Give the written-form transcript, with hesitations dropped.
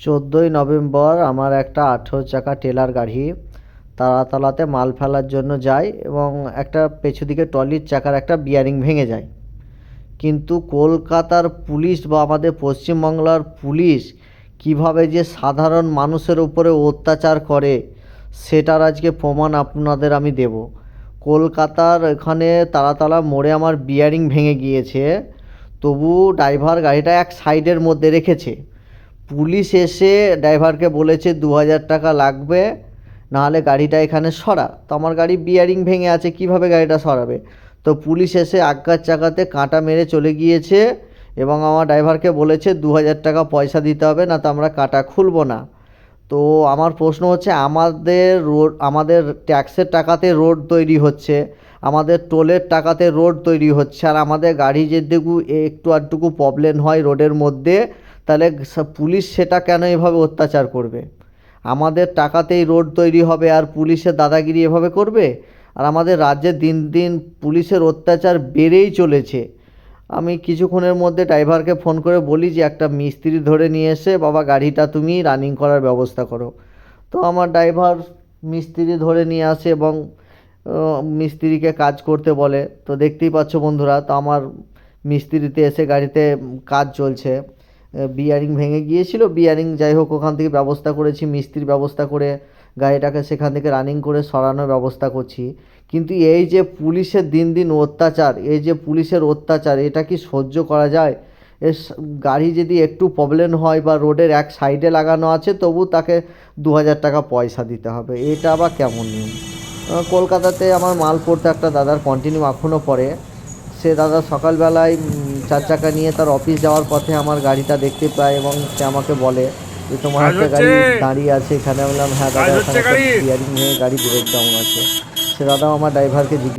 14ই November আমার একটা 18 চাকা টেলার গাড়ি তারাতলাতে মাল ফেলার জন্য যায় এবং একটা পেছু দিকে ট্রলির চাকার একটা বিয়ারিং ভেঙে যায়। কিন্তু কলকাতার পুলিশ বা আমাদের পশ্চিমবাংলার পুলিশ কিভাবে যে সাধারণ মানুষের উপরে অত্যাচার করে সেটার আজকে প্রমাণ আপনাদের আমি দেব। কলকাতার এখানে তারাতলা মোড়ে আমার বিয়ারিং ভেঙে গিয়েছে, তবু ড্রাইভার গাড়িটা এক সাইডের মধ্যে রেখেছে। পুলিশ এসে ড্রাইভারকে বলেছে 2000 টাকা লাগবে, নাহলে গাড়িটা এখানে সরা। তো আমার গাড়ি বিয়ারিং ভেঙে আছে, কিভাবে গাড়িটা সরাবে? তো পুলিশ এসে আগার চাকাতে কাঁটা মেরে চলে গিয়েছে এবং আমার ড্রাইভারকে বলেছে 2000 টাকা পয়সা দিতে হবে, না তো আমরা কাঁটা খুলবো না। তো আমার প্রশ্ন হচ্ছে, আমাদের ট্যাক্সের টাকাতে রোড তৈরি হচ্ছে, আমাদের টোলের টাকাতে রোড তৈরি হচ্ছে, আর আমাদের গাড়ি যেটুকু একটু আধটুকু প্রবলেম হয় রোডের মধ্যে, তাহলে পুলিশ সেটা কেন এভাবে অত্যাচার করবে? আমাদের টাকাতেই রোড তৈরি হবে আর পুলিশের দাদাগিরি এভাবে করবে? আর আমাদের রাজ্যে দিন দিন পুলিশের অত্যাচার বেড়েই চলেছে। আমি কিছুক্ষণের মধ্যে ড্রাইভারকে ফোন করে বলি যে একটা মিস্ত্রি ধরে নিয়ে এসে বাবা গাড়িটা তুমি রানিং করার ব্যবস্থা করো। তো আমার ড্রাইভার মিস্ত্রি ধরে নিয়ে আসে এবং মিস্ত্রিকে কাজ করতে বলে। তো দেখতেই পাচ্ছ বন্ধুরা, তো আমার মিস্ত্রিতে এসে গাড়িতে কাজ চলছে। বিয়ারিং ভেঙে গিয়েছিল, বিয়ারিং যাই হোক ওখান থেকে ব্যবস্থা করেছি, মিস্ত্রির ব্যবস্থা করে গাড়িটাকে সেখান থেকে রানিং করে সরানোর ব্যবস্থা করছি। কিন্তু এই যে পুলিশের দিন দিন অত্যাচার, এই যে পুলিশের অত্যাচার, এটা কি সহ্য করা যায়? গাড়ি যদি একটু প্রবলেম হয় বা রোডের এক সাইডে লাগানো আছে, তবু তাকে 2000 টাকা পয়সা দিতে হবে, এটা আবার কেমন নিয়ম? কলকাতাতে আমার মাল পড়তে একটা দাদার কন্টিনিউ এখনও পড়ে। সে দাদা সকালবেলায় 4 চাকা নিয়ে তার অফিস যাওয়ার পথে আমার গাড়িটা দেখতে পায় এবং সে আমাকে বলে যে তোমার একটা গাড়ি দাঁড়িয়ে আছে এখানে। বললাম হ্যাঁ দাদা, এখানে একটা বিয়ারিং ভেঙে গাড়ি ব্রেকডাউন আছে। সে দাদাও আমার ড্রাইভারকে জিজ্ঞেস